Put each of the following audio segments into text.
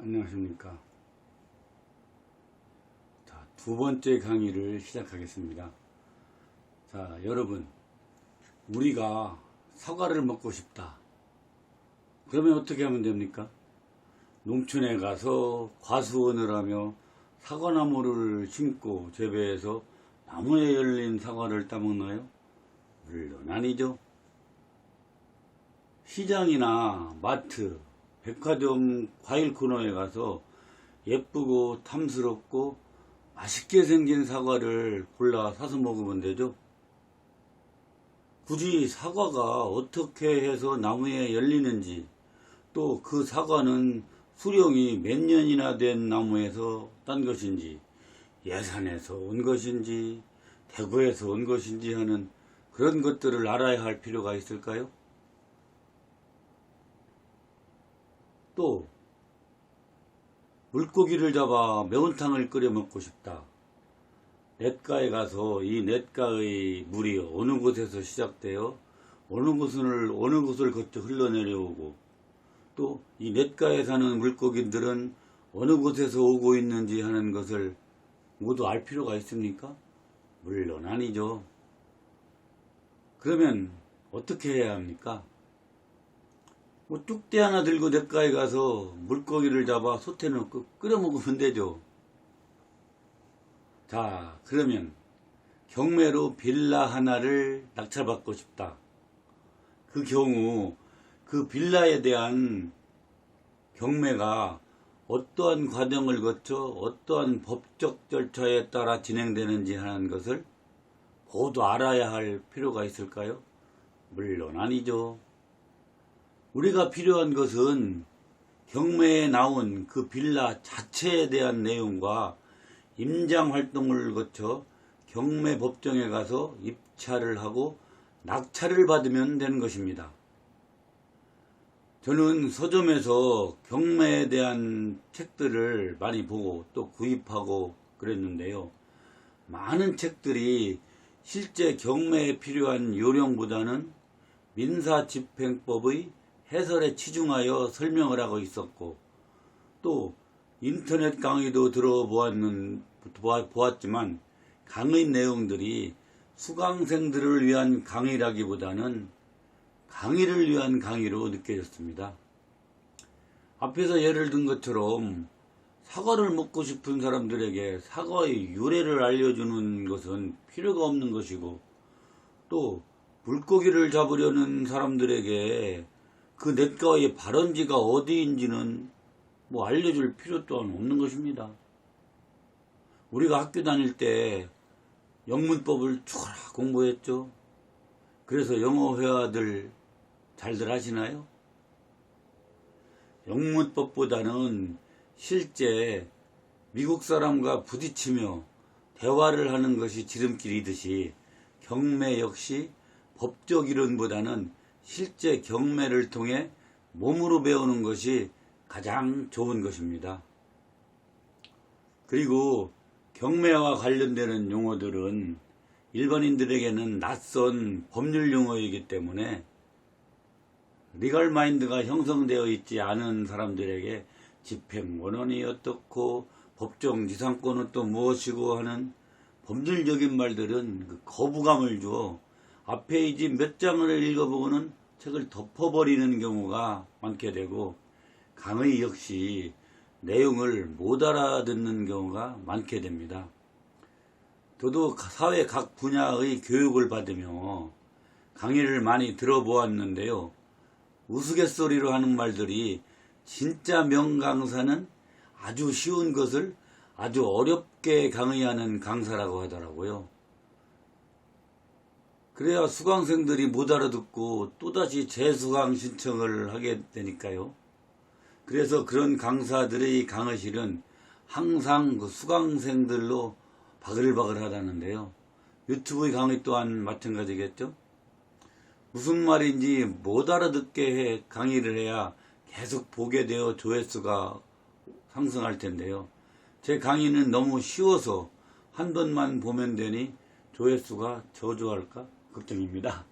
안녕하십니까. 자, 두 번째 강의를 시작하겠습니다. 자, 여러분, 우리가 사과를 먹고 싶다. 그러면 어떻게 하면 됩니까? 농촌에 가서 과수원을 하며 사과나무를 심고 재배해서 나무에 열린 사과를 따먹나요? 물론 아니죠. 시장이나 마트, 백화점 과일 코너에 가서 예쁘고 탐스럽고 맛있게 생긴 사과를 골라 사서 먹으면 되죠. 굳이 사과가 어떻게 해서 나무에 열리는지, 또 그 사과는 수령이 몇 년이나 된 나무에서 딴 것인지, 예산에서 온 것인지, 대구에서 온 것인지 하는 그런 것들을 알아야 할 필요가 있을까요? 또 물고기를 잡아 매운탕을 끓여 먹고 싶다. 냇가에 가서 이 냇가의 물이 어느 곳에서 시작되어 어느 곳을 거쳐 흘러내려오고, 또 이 냇가에 사는 물고기들은 어느 곳에서 오고 있는지 하는 것을 모두 알 필요가 있습니까? 물론 아니죠. 그러면 어떻게 해야 합니까? 뚝대 하나 들고 냇가에 가서 물고기를 잡아 솥에 넣고 끓여 먹으면 되죠. 자, 그러면 경매로 빌라 하나를 낙찰받고 싶다. 그 경우 그 빌라에 대한 경매가 어떠한 과정을 거쳐 어떠한 법적 절차에 따라 진행되는지 하는 것을 모두 알아야 할 필요가 있을까요? 물론 아니죠. 우리가 필요한 것은 경매에 나온 그 빌라 자체에 대한 내용과 임장 활동을 거쳐 경매 법정에 가서 입찰을 하고 낙찰을 받으면 되는 것입니다. 저는 서점에서 경매에 대한 책들을 많이 보고 또 구입하고 그랬는데요. 많은 책들이 실제 경매에 필요한 요령보다는 민사집행법의 해설에 치중하여 설명을 하고 있었고, 또 인터넷 강의도 들어보았지만 강의 내용들이 수강생들을 위한 강의라기보다는 강의를 위한 강의로 느껴졌습니다. 앞에서 예를 든 것처럼 사과를 먹고 싶은 사람들에게 사과의 유래를 알려주는 것은 필요가 없는 것이고, 또 물고기를 잡으려는 사람들에게 그 냇가의 발원지가 어디인지는 알려줄 필요 또한 없는 것입니다. 우리가 학교 다닐 때 영문법을 죽어라 공부했죠. 그래서 영어 회화들 잘들 하시나요? 영문법보다는 실제 미국 사람과 부딪히며 대화를 하는 것이 지름길이듯이 경매 역시 법적 이론보다는 실제 경매를 통해 몸으로 배우는 것이 가장 좋은 것입니다. 그리고 경매와 관련되는 용어들은 일반인들에게는 낯선 법률 용어이기 때문에 리걸 마인드가 형성되어 있지 않은 사람들에게 집행원원이 어떻고 법정지상권은 또 무엇이고 하는 법률적인 말들은 거부감을 주어 앞 페이지 몇 장을 읽어보고는 책을 덮어버리는 경우가 많게 되고, 강의 역시 내용을 못 알아듣는 경우가 많게 됩니다. 저도 사회 각 분야의 교육을 받으며 강의를 많이 들어보았는데요. 우스갯소리로 하는 말들이 진짜 명강사는 아주 쉬운 것을 아주 어렵게 강의하는 강사라고 하더라고요. 그래야 수강생들이 못 알아듣고 또다시 재수강 신청을 하게 되니까요. 그래서 그런 강사들의 강의실은 항상 그 수강생들로 바글바글 하다는데요. 유튜브의 강의 또한 마찬가지겠죠. 무슨 말인지 못 알아듣게 해 강의를 해야 계속 보게 되어 조회수가 상승할 텐데요. 제 강의는 너무 쉬워서 한 번만 보면 되니 조회수가 저조할까 걱정입니다.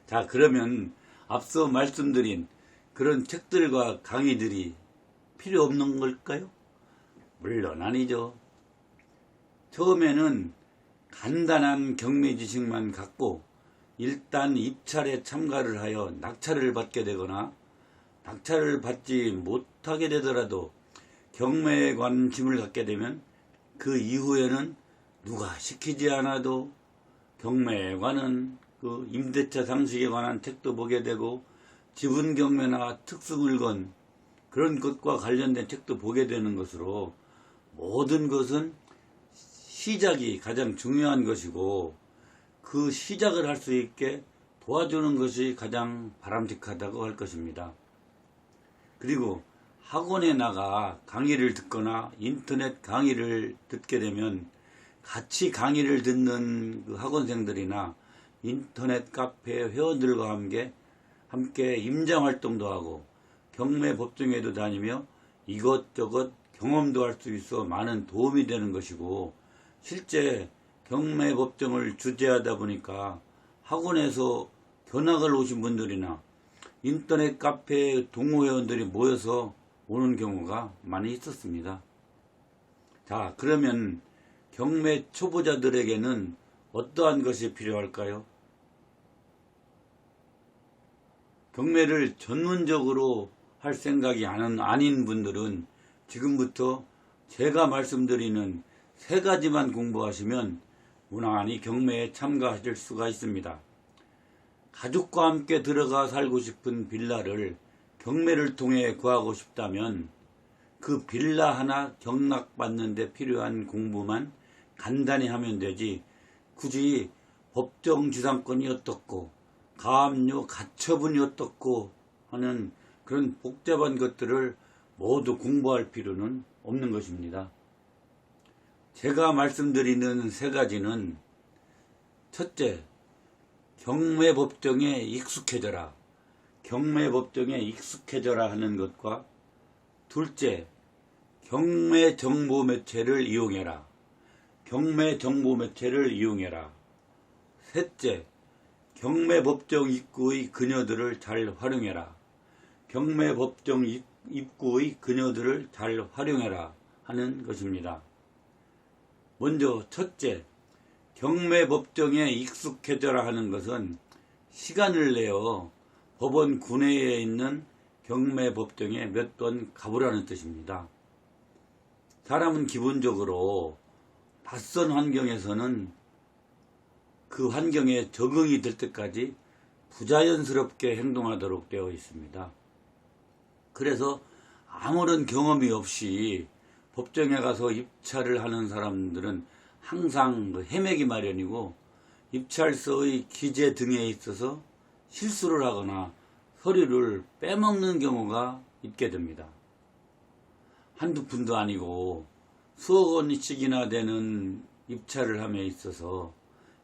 자, 그러면 앞서 말씀드린 그런 책들과 강의들이 필요 없는 걸까요? 물론 아니죠. 처음에는 간단한 경매 지식만 갖고 일단 입찰에 참가를 하여 낙찰을 받게 되거나 낙찰을 받지 못하게 되더라도 경매에 관심을 갖게 되면 그 이후에는 누가 시키지 않아도 경매에 관한 그 임대차 상식에 관한 책도 보게 되고 지분 경매나 특수물건 그런 것과 관련된 책도 보게 되는 것으로 모든 것은 시작이 가장 중요한 것이고 그 시작을 할 수 있게 도와주는 것이 가장 바람직하다고 할 것입니다. 그리고 학원에 나가 강의를 듣거나 인터넷 강의를 듣게 되면 같이 강의를 듣는 그 학원생들이나 인터넷 카페 회원들과 함께 임장활동도 하고 경매 법정에도 다니며 이것저것 경험도 할 수 있어 많은 도움이 되는 것이고 실제 경매 법정을 주재하다 보니까 학원에서 견학을 오신 분들이나 인터넷 카페 동호회원들이 모여서 오는 경우가 많이 있었습니다. 자, 그러면 경매 초보자들에게는 어떠한 것이 필요할까요? 경매를 전문적으로 할 생각이 아닌 분들은 지금부터 제가 말씀드리는 3가지만 공부하시면 무난히 경매에 참가하실 수가 있습니다. 가족과 함께 들어가 살고 싶은 빌라를 경매를 통해 구하고 싶다면 그 빌라 하나 경락받는 데 필요한 공부만 간단히 하면 되지 굳이 법정지상권이 어떻고 가압류 가처분이 어떻고 하는 그런 복잡한 것들을 모두 공부할 필요는 없는 것입니다. 제가 말씀드리는 3가지는 첫째, 경매법정에 익숙해져라. 경매법정에 익숙해져라 하는 것과 둘째, 경매정보매체를 이용해라. 경매정보매체를 이용해라. 셋째, 경매법정 입구의 그녀들을 잘 활용해라. 경매법정 입구의 그녀들을 잘 활용해라 하는 것입니다. 먼저 첫째, 경매법정에 익숙해져라 하는 것은 시간을 내어 법원 구내에 있는 경매법정에 몇 번 가보라는 뜻입니다. 사람은 기본적으로 낯선 환경에서는 그 환경에 적응이 될 때까지 부자연스럽게 행동하도록 되어 있습니다. 그래서 아무런 경험이 없이 법정에 가서 입찰을 하는 사람들은 항상 헤매기 마련이고 입찰서의 기재 등에 있어서 실수를 하거나 서류를 빼먹는 경우가 있게 됩니다. 한두 푼도 아니고 수억 원씩이나 되는 입찰을 함에 있어서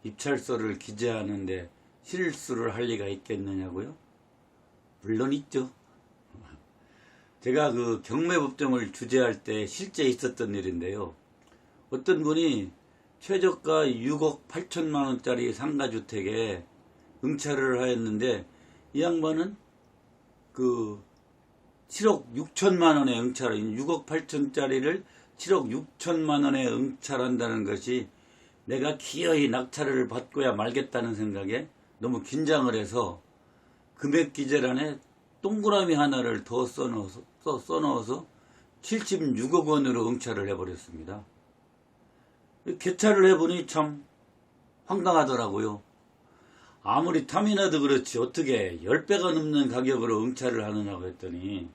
입찰서를 기재하는데 실수를 할 리가 있겠느냐고요? 물론 있죠. 제가 그 경매법정을 주재할 때 실제 있었던 일인데요. 어떤 분이 최저가 6억 8천만 원짜리 상가주택에 응찰을 하였는데 이 양반은 그 7억 6천만 원에 응찰을 6억 8천짜리를 7억 6천만 원에 응찰한다는 것이 내가 기어이 낙찰을 받고야 말겠다는 생각에 너무 긴장을 해서 금액 기재란에 동그라미 하나를 더 써넣어서 76억 원으로 응찰을 해버렸습니다. 개찰을 해보니 참 황당하더라고요. 아무리 탐이 나도 그렇지 어떻게 10배가 넘는 가격으로 응찰을 하느냐고 했더니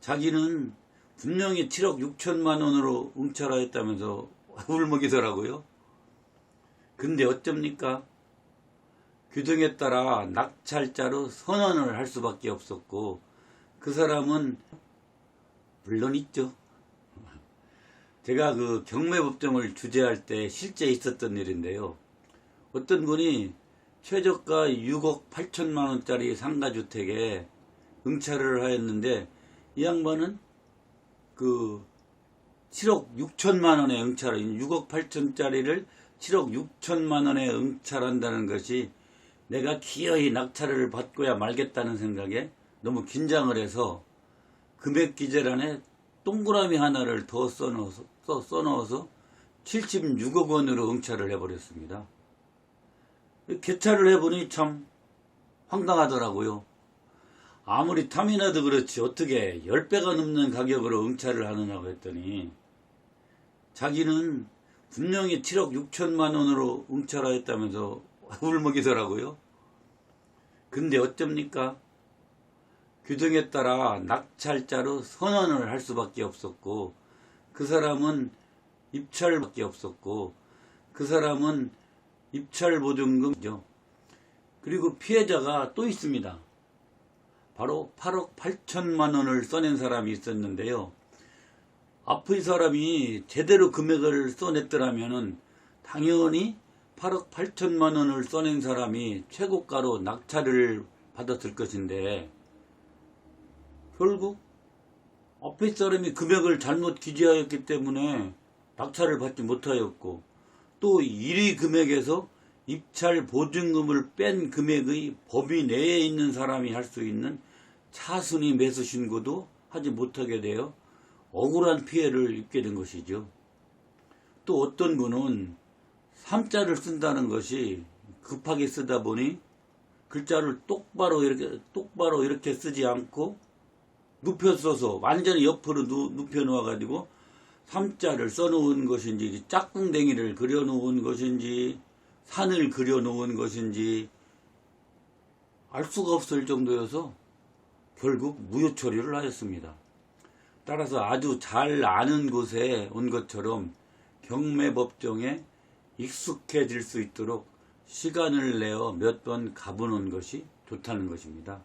자기는 분명히 7억 6천만 원으로 응찰하였다면서 울먹이더라고요. 근데 어쩝니까? 규정에 따라 낙찰자로 선언을 할 수밖에 없었고 그 사람은 물론 있죠. 제가 그 경매법정을 주재할 때 실제 있었던 일인데요. 어떤 분이 최저가 6억 8천만 원짜리 상가주택에 응찰을 하였는데 이 양반은 그 7억 6천만 원에 응찰을 6억 8천짜리를 7억 6천만 원에 응찰한다는 것이 내가 기어이 낙찰을 받고야 말겠다는 생각에 너무 긴장을 해서 금액 기재란에 동그라미 하나를 더 써넣어서 76억 원으로 응찰을 해버렸습니다. 개찰을 해보니 참 황당하더라고요. 아무리 탐이나도 그렇지 어떻게 10배가 넘는 가격으로 응찰을 하느냐고 했더니 자기는 분명히 7억 6천만 원으로 응찰하였다면서 울먹이더라고요. 근데 어쩝니까? 규정에 따라 낙찰자로 선언을 할 수밖에 없었고 그 사람은 입찰밖에 없었고 그 사람은 입찰 보증금이죠. 그리고 피해자가 또 있습니다. 바로 8억 8천만 원을 써낸 사람이 있었는데요. 앞의 사람이 제대로 금액을 써냈더라면 당연히 8억 8천만 원을 써낸 사람이 최고가로 낙찰을 받았을 것인데 결국 앞의 사람이 금액을 잘못 기재하였기 때문에 낙찰을 받지 못하였고 또 1위 금액에서 입찰 보증금을 뺀 금액의 범위 내에 있는 사람이 할 수 있는 차순위 매수 신고도 하지 못하게 되어 억울한 피해를 입게 된 것이죠. 또 어떤 분은 3자를 쓴다는 것이 급하게 쓰다 보니 글자를 똑바로 이렇게 쓰지 않고 눕혀 써서 완전히 옆으로 눕혀 놓아가지고 3자를 써놓은 것인지 짝꿍댕이를 그려놓은 것인지 산을 그려놓은 것인지 알 수가 없을 정도여서 결국 무효 처리를 하였습니다. 따라서 아주 잘 아는 곳에 온 것처럼 경매법정에 익숙해질 수 있도록 시간을 내어 몇 번 가보는 것이 좋다는 것입니다.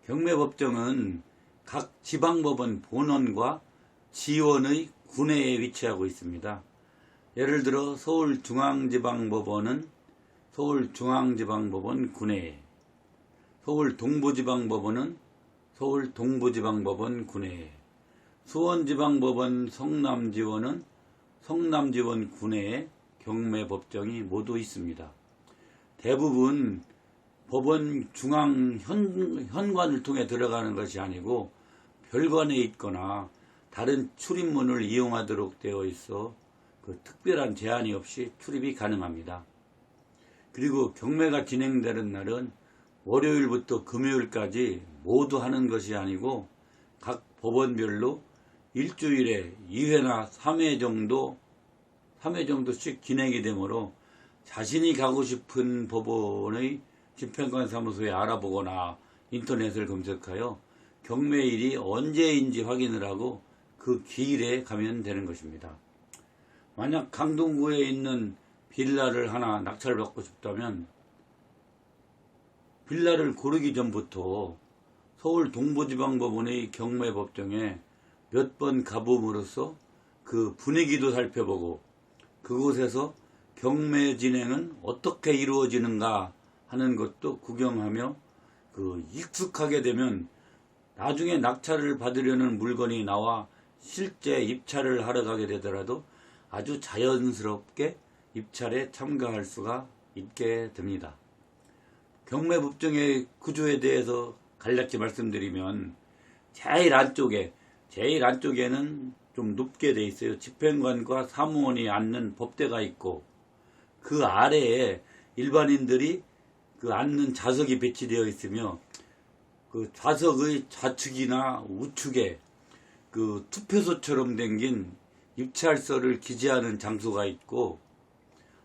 경매법정은 각 지방법원 본원과 지원의 군내에 위치하고 있습니다. 예를 들어 서울중앙지방법원은 서울중앙지방법원 군내에, 서울동부지방법원은 서울동부지방법원 군내에, 수원지방법원 성남지원은 성남지원 군내에 경매법정이 모두 있습니다. 대부분 법원 중앙 현관을 통해 들어가는 것이 아니고 별관에 있거나 다른 출입문을 이용하도록 되어 있어 그 특별한 제한이 없이 출입이 가능합니다. 그리고 경매가 진행되는 날은 월요일부터 금요일까지 모두 하는 것이 아니고 각 법원별로 일주일에 2회나 3회 정도씩 진행이 되므로 자신이 가고 싶은 법원의 집행관 사무소에 알아보거나 인터넷을 검색하여 경매일이 언제인지 확인을 하고 그 기일에 가면 되는 것입니다. 만약 강동구에 있는 빌라를 하나 낙찰받고 싶다면 빌라를 고르기 전부터 서울 동부지방법원의 경매법정에 몇 번 가봄으로써 그 분위기도 살펴보고 그곳에서 경매 진행은 어떻게 이루어지는가 하는 것도 구경하며 그 익숙하게 되면 나중에 낙찰을 받으려는 물건이 나와 실제 입찰을 하러 가게 되더라도 아주 자연스럽게 입찰에 참가할 수가 있게 됩니다. 경매법정의 구조에 대해서 간략히 말씀드리면 제일 안쪽에는 좀 높게 돼 있어요. 집행관과 사무원이 앉는 법대가 있고 그 아래에 일반인들이 그 앉는 좌석이 배치되어 있으며 그 좌석의 좌측이나 우측에 그 투표소처럼 생긴 입찰서를 기재하는 장소가 있고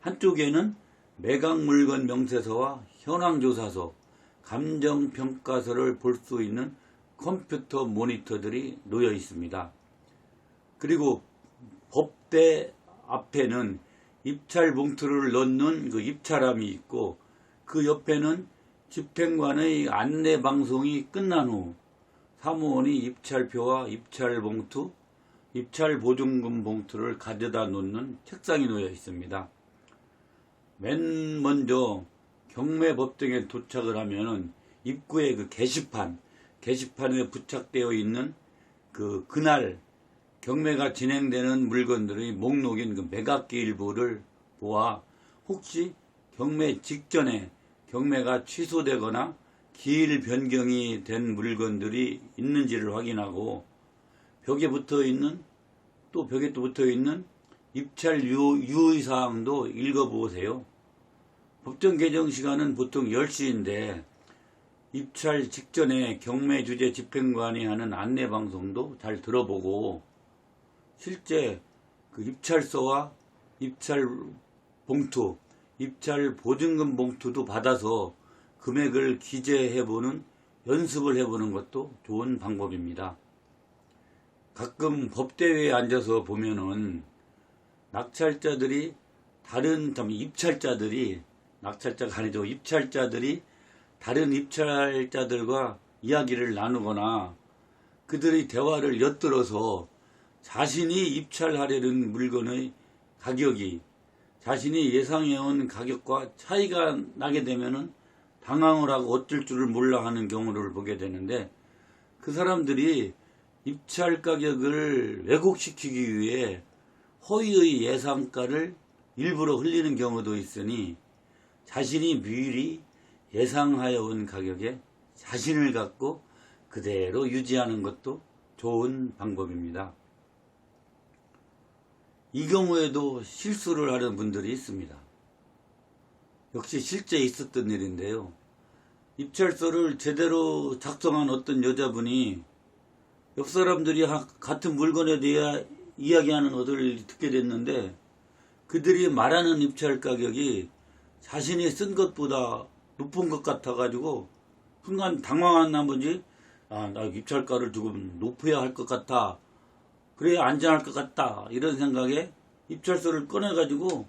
한쪽에는 매각물건 명세서와 현황조사서, 감정평가서를 볼 수 있는 컴퓨터 모니터들이 놓여 있습니다. 그리고 법대 앞에는 입찰 봉투를 넣는 그 입찰함이 있고 그 옆에는 집행관의 안내 방송이 끝난 후 사무원이 입찰표와 입찰 봉투, 입찰 보증금 봉투를 가져다 놓는 책상이 놓여 있습니다. 맨 먼저 경매법정에 도착을 하면은 입구에 그 게시판에 부착되어 있는 그날 경매가 진행되는 물건들의 목록인 그 매각기 일부를 보아 혹시 경매 직전에 경매가 취소되거나 길 변경이 된 물건들이 있는지를 확인하고 벽에 붙어있는 또 입찰 유의사항도 읽어보세요. 법정 개정 시간은 보통 10시인데 입찰 직전에 경매 주재 집행관이 하는 안내 방송도 잘 들어보고 실제 그 입찰서와 입찰 봉투, 입찰 보증금 봉투도 받아서 금액을 기재해보는 연습을 해보는 것도 좋은 방법입니다. 가끔 법대회에 앉아서 보면은 입찰자가 아니죠. 입찰자들이 다른 입찰자들과 이야기를 나누거나 그들의 대화를 엿들어서 자신이 입찰하려는 물건의 가격이 자신이 예상해온 가격과 차이가 나게 되면은 당황을 하고 어쩔 줄을 몰라 하는 경우를 보게 되는데 그 사람들이 입찰 가격을 왜곡시키기 위해 허위의 예상가를 일부러 흘리는 경우도 있으니 자신이 미리 예상하여 온 가격에 자신을 갖고 그대로 유지하는 것도 좋은 방법입니다. 이 경우에도 실수를 하는 분들이 있습니다. 역시 실제 있었던 일인데요. 입찰서를 제대로 작성한 어떤 여자분이 옆 사람들이 같은 물건에 대해 이야기하는 것을 듣게 됐는데 그들이 말하는 입찰 가격이 자신이 쓴 것보다 높은 것 같아가지고 순간 당황한 나머지 나 입찰가를 조금 높여야 할 것 같아. 그래야 안전할 것 같다. 이런 생각에 입찰서를 꺼내가지고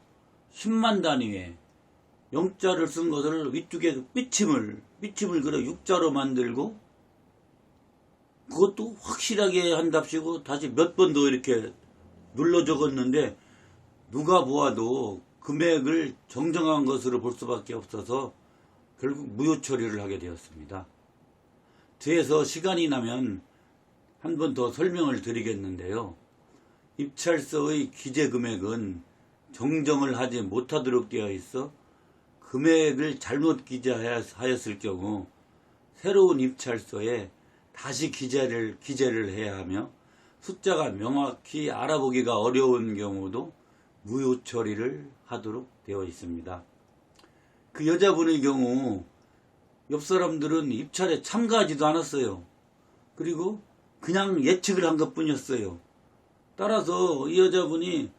10만 단위에 영자를 쓴 것을 위쪽에 삐침을 그려 육자로 만들고 그것도 확실하게 한답시고 다시 몇 번 더 이렇게 눌러 적었는데 누가 보아도 금액을 정정한 것으로 볼 수밖에 없어서 결국 무효 처리를 하게 되었습니다. 뒤에서 시간이 나면 한 번 더 설명을 드리겠는데요. 입찰서의 기재 금액은 정정을 하지 못하도록 되어 있어 금액을 잘못 기재하였을 경우 새로운 입찰서에 다시 기재를 해야 하며 숫자가 명확히 알아보기가 어려운 경우도 무효 처리를 하도록 되어 있습니다. 그 여자분의 경우 옆 사람들은 입찰에 참가하지도 않았어요. 그리고 그냥 예측을 한 것뿐이었어요. 따라서 이 여자분이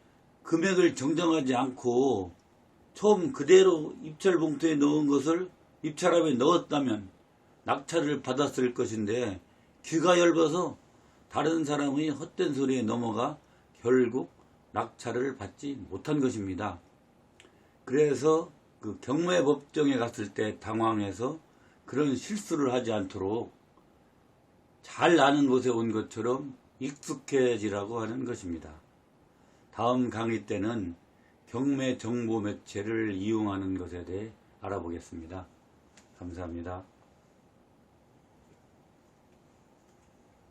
금액을 정정하지 않고 처음 그대로 입찰 봉투에 넣은 것을 입찰함에 넣었다면 낙찰을 받았을 것인데 귀가 얇아서 다른 사람의 헛된 소리에 넘어가 결국 낙찰을 받지 못한 것입니다. 그래서 그 경매 법정에 갔을 때 당황해서 그런 실수를 하지 않도록 잘 아는 곳에 온 것처럼 익숙해지라고 하는 것입니다. 다음 강의 때는 경매 정보 매체를 이용하는 것에 대해 알아보겠습니다. 감사합니다.